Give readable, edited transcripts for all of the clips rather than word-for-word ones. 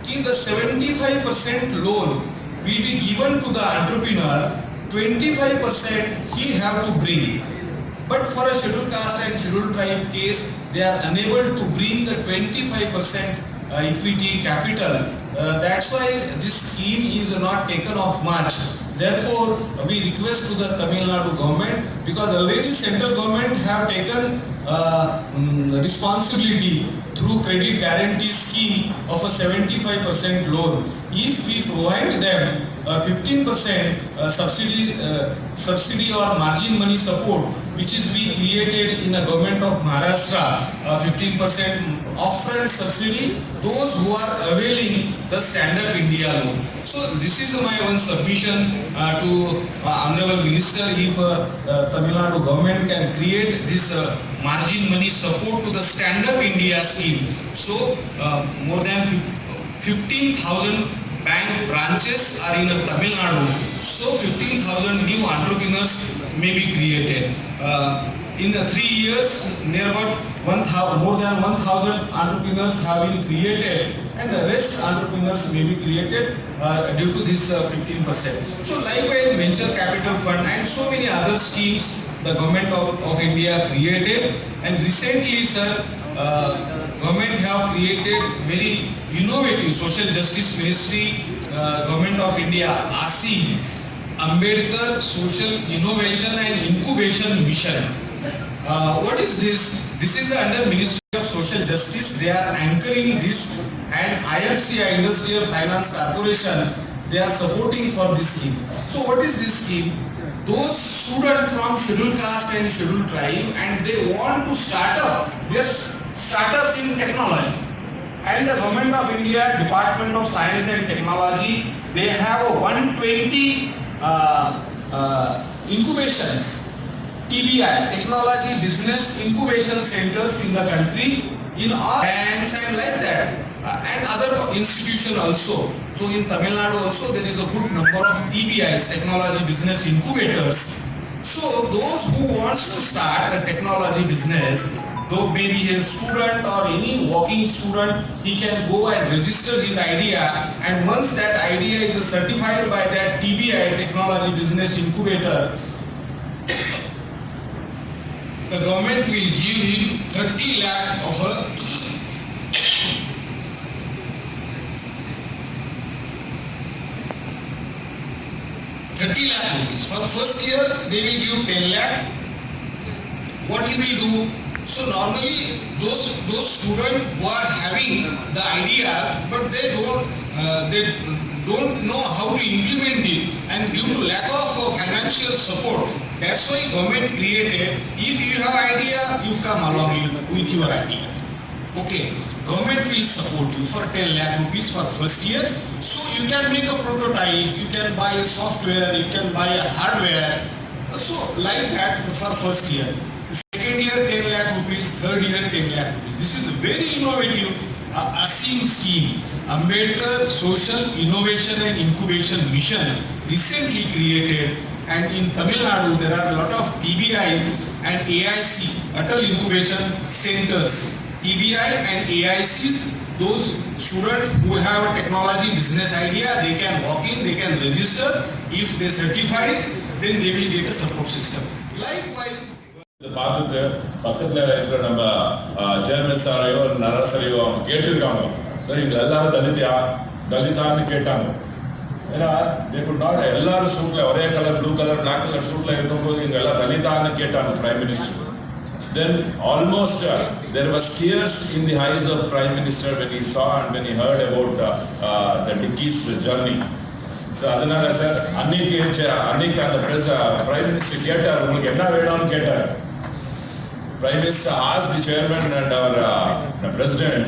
कि the 75% loan will be given to the entrepreneur, 25% he have to bring. But for a scheduled caste and scheduled tribe case, they are unable to bring the 25% equity capital. That's why this scheme is not taken off much. Therefore, we request to the Tamil Nadu government, because already central government have taken responsibility through credit guarantee scheme of a 75% loan. If we provide them 15% subsidy or margin money support, which is we created in a government of Maharashtra, 15% upfront subsidy, those who are availing the Stand Up India loan. So this is my one submission to Honorable Minister. If Tamil Nadu government can create this margin money support to the Stand Up India scheme, so more than 15,000 bank branches are in Tamil Nadu, so 15,000 new entrepreneurs may be created. In the 3 years, near about more than 1,000 entrepreneurs have been created, and the rest entrepreneurs may be created due to this 15%. So likewise, venture capital fund and so many other schemes the government of India created. And recently, sir, government have created very innovative social justice ministry, government of India, ASI, Ambedkar Social Innovation and Incubation Mission. What is this? This is under Ministry of Social Justice. They are anchoring this, and IFCI, Industrial Finance Corporation, they are supporting for this scheme. So what is this scheme? Those students from scheduled caste and scheduled tribe, and they want to start up, yes, startups in technology. And the Government of India, Department of Science and Technology, they have 120 incubations, TBI, Technology Business Incubation Centers in the country, in all banks and like that, and other institutions also. So in Tamil Nadu also there is a good number of TBIs, Technology Business Incubators. So those who wants to start a technology business, though maybe a student or any working student, he can go and register his idea, and once that idea is certified by that TBI, Technology Business Incubator, the government will give him 30 lakh of a 30 lakh rupees. For first year, they will give 10 lakh. What he will do? So normally those students who are having the idea, but they don't know how to implement it, and due to lack of financial support, that's why government created, if you have idea, you come along with your idea. Okay, government will support you for 10 lakh rupees for first year. So you can make a prototype, you can buy a software, you can buy a hardware. So like that for first year. Second year 10 lakh rupees, third year 10 lakh rupees. This is a very innovative ASIM scheme, Ambedkar Social Innovation and Incubation Mission, recently created. And in Tamil Nadu there are a lot of TBIs and AIC, Atal Incubation Centers. TBI and AICs, those students who have a technology business idea, they can walk in, they can register. If they certify, then they will get a support system. Likewise, பார்த்துட்டு பக்கத்தில் இருக்கிற நம்ம chairman சாரையோ நரசரையோ அவங்க கேட்டிருக்காங்க. Sir எங்களை எல்லாரும் தலிதான்னு கேட்டாங்க. ஏன்னா எல்லாரும் சூட்டில் ஒரே colour blue colour black colour சூட்டில் இருக்கும்போது எங்கள் எல்லாம் தலிதான்னு கேட்டாங்க prime minister. Then almost there was tears in the eyes of Prime Minister when he saw and when he heard about the Dickie's journey. So அதனால சார் அன்னைக்கு அந்த Prime Minister கேட்டார், உங்களுக்கு என்ன வேணும்னு கேட்டார். Prime Minister asked the chairman and our president,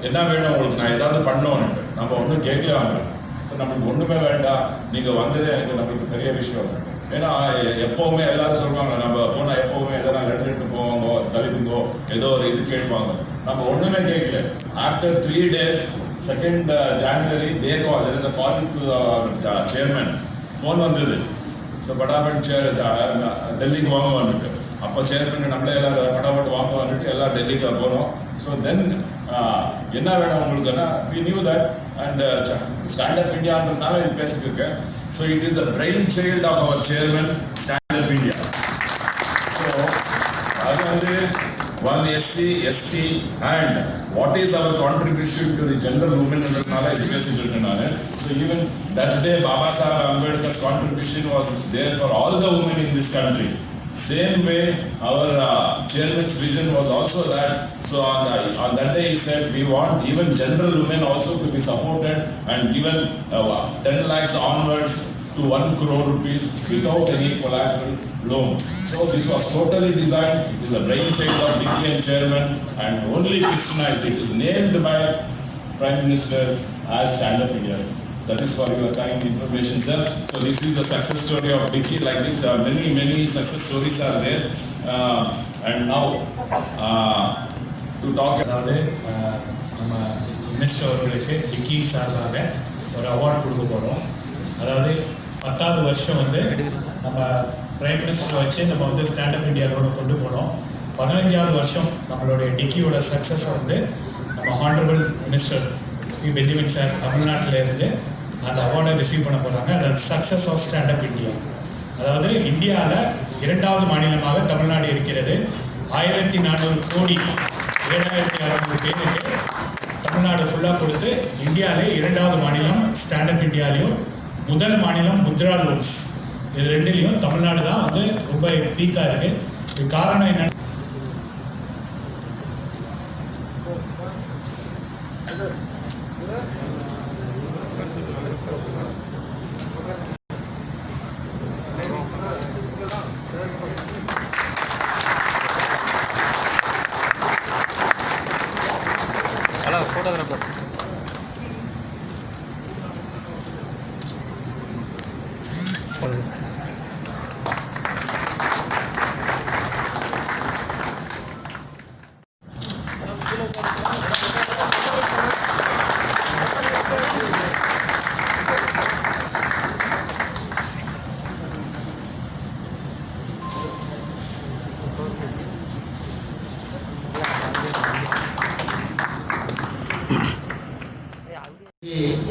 என்ன வேணும் உங்களுக்கு, நான் ஏதாவது பண்ணோன்னு. நம்ம ஒன்றும் கேட்கலாம், நம்மளுக்கு ஒன்றுமே வேண்டாம், நீங்கள் வந்ததே எனக்கு நம்மளுக்கு பெரிய விஷயம். ஏன்னா எப்போவுமே எல்லாரும் சொல்லுவாங்க, நம்ம போனால் எப்போவுமே எதனா லெட்டர் போவாங்க, தலித்துங்கோ ஏதோ ஒரு இது கேட்பாங்க. நம்ம ஒன்றுமே கேட்கல. After 3 days, 2nd January, they call, there is a call to chairman. Phone வந்தது. ஸோ படாபட் டெல்லிக்கு வாங்க வந்துட்டு, அப்போ சேர்மன் நம்மளே எல்லாம் படாபட் வாங்க வந்துட்டு எல்லாம் டெல்லிக்கு போகிறோம். ஸோ தென் என்ன வேணும் உங்களுக்குன்னா we knew that and Stand Up Indiaன்றதுனால இது பேசிட்டு இருக்கேன். So it is the brain child of our chairman, Stand Up India. So அது வந்து 1 SC, ST and what is our contribution to the general women என்றதுனால இது பேசிட்டு இருக்கேன் நான். So even that day Baba Saheb Ambedkar's contribution was there for all the women in this country. Same way our chairman's vision was also that. So on that day he said we want even general women also to be supported and given 10 lakhs onwards to 1 crore rupees without any collateral loan. So this was totally designed. It is a brainchild of Dicky and chairman and only Christianized. It is named by Prime Minister as Stand Up India. That is for your kind information, sir. So this is the success story of Dicky. Like this, many success stories are there. And now to talk. அதாவது நம்ம minister அவர்களுக்கு டிக்கி சார்பாக ஒரு award கொடுக்க போகிறோம். அதாவது 10வது வருஷம் வந்து நம்ம பிரைம் மினிஸ்டரை வச்சு நம்ம வந்து ஸ்டாண்டப் இந்தியாவோட கொண்டு போனோம். 15வது வருஷம் நம்மளுடைய டிக்கியோட சக்ஸஸை வந்து நம்ம ஹானரபிள் மினிஸ்டர் பெஞ்சமின் சார் தமிழ்நாட்டிலேருந்து அந்த அவார்டை ரிசீவ் பண்ண போகிறாங்க. அது சக்ஸஸ் ஆஃப் ஸ்டாண்டப் இந்தியா. அதாவது இந்தியாவில் 2வது மாநிலமாக தமிழ்நாடு இருக்கிறது. 1400 கோடி 7600 பேருக்கு தமிழ்நாடு ஃபுல்லாக கொடுத்து இந்தியாவிலே 2வது மாநிலம் ஸ்டாண்டப் இந்தியாலையும், முதல் மாநிலம் முத்ரா லோன்ஸ், இது ரெண்டுலேயும் தமிழ்நாடு தான் வந்து ரொம்ப பீக்காக இருக்குது. இது காரணம் என்னென்ன ஃபோட்டோகிராஃபர்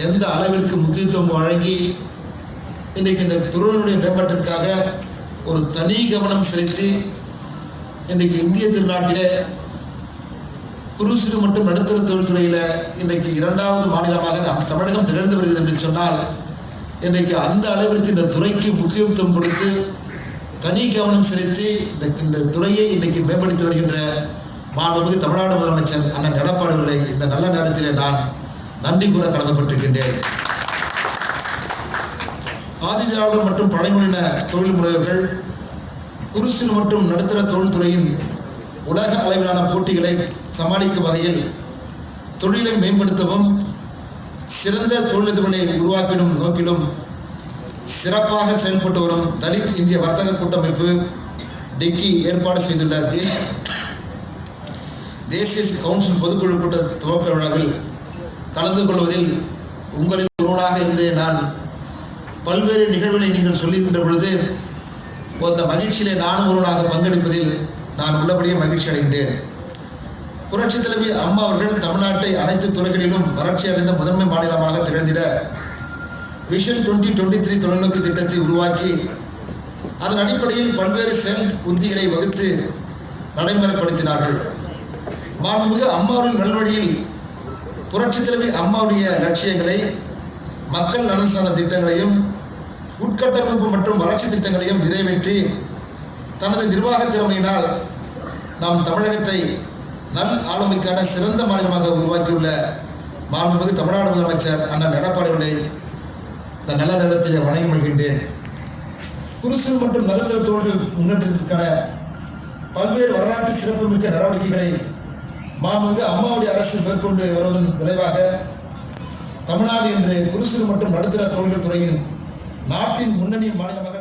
எந்த அளவிற்கு முக்கியத்துவம் வழங்கி இன்றைக்கு இந்த துறையினுடைய மேம்பாட்டிற்காக ஒரு தனி கவனம் செலுத்தி இன்றைக்கு இந்திய திருநாட்டிலே குறு சிறு மற்றும் நடுத்தர தொழில்துறையில் இன்றைக்கு 2வது மாநிலமாக நம் தமிழகம் திகழ்ந்து வருகிறது என்று சொன்னால் இன்றைக்கு அந்த அளவிற்கு இந்த துறைக்கு முக்கியத்துவம் கொடுத்து தனி கவனம் செலுத்தி இந்த துறையை இன்றைக்கு மேம்படுத்தி வருகின்ற மாண்புமிகு தமிழ்நாடு முதலமைச்சர் அண்ணன் எடப்பாடி அவர்களை இந்த நல்ல நேரத்திலே நான் நன்றி கூற கடமைப்பட்டிருக்கின்றேன். ஆதிதிராவிடர் மற்றும் பழங்குடியின தொழில் முனைவர்கள் குறு சிறு மற்றும் நடுத்தர தொழில்துறையின் உலக அளவிலான போட்டிகளை சமாளிக்கும் வகையில் தொழிலை மேம்படுத்தவும் சிறந்த தொழிலதிபர்களை உருவாக்கிடும் நோக்கிலும் சிறப்பாக செயல்பட்டு வரும் தலித் இந்திய வர்த்தக கூட்டமைப்பு டிக்கி ஏற்பாடு செய்துள்ள தேசிய கவுன்சில் பொதுக்குழு கூட்ட துவக்க விழாவில் கலந்து கொள்வதில் உங்களின் ஒருவனாக இருந்து நான் பல்வேறு நிகழ்வுகளை நீங்கள் சொல்லுகின்ற பொழுது அந்த மகிழ்ச்சியிலே நானும் ஒருவனாக பங்கெடுப்பதில் நான் உள்ளபடியே மகிழ்ச்சி அடைகின்றேன். புரட்சித் தலைவி அம்மா அவர்கள் தமிழ்நாட்டை அனைத்து துறைகளிலும் வளர்ச்சி அடைந்த முதன்மை மாநிலமாக திகழ்ந்திட விஷன் 2023 தொலைநோக்கு திட்டத்தை உருவாக்கி அதன் அடிப்படையில் பல்வேறு செயல் உத்திகளை வகுத்து நடைமுறைப்படுத்தினார்கள். மாண்புமிகு அம்மாவின் நல்வழியில் புரட்சித் தலைவி அம்மாவுடைய லட்சியங்களை, மக்கள் நலன் சார்ந்த திட்டங்களையும் உட்கட்டமைப்பு மற்றும் வளர்ச்சி திட்டங்களையும் நிறைவேற்றி தனது நிர்வாக திறமையினால் நாம் தமிழகத்தை நல் ஆளுமைக்கான சிறந்த மாநிலமாக உருவாக்கியுள்ள மாண்புமிகு தமிழ்நாடு முதலமைச்சர் அண்ணன் எடப்பாடி அவர்களை இந்த நல்ல நேரத்தில் வணங்கி மகிழ்கின்றேன். குறு சிறு மற்றும் நடுத்தர தொழில்கள் முன்னேற்றத்திற்கான பல்வேறு வரலாற்று சிறப்புமிக்க நடவடிக்கைகளை மாண்புமிகு அம்மாவுடைய அரசு மேற்கொண்டு வருவதன் விளைவாக தமிழ்நாடு இன்று குறு சிறு மற்றும் நடுத்தர தொழில்கள் துறையின் நாட்டின் முன்னணி மாநிலமாக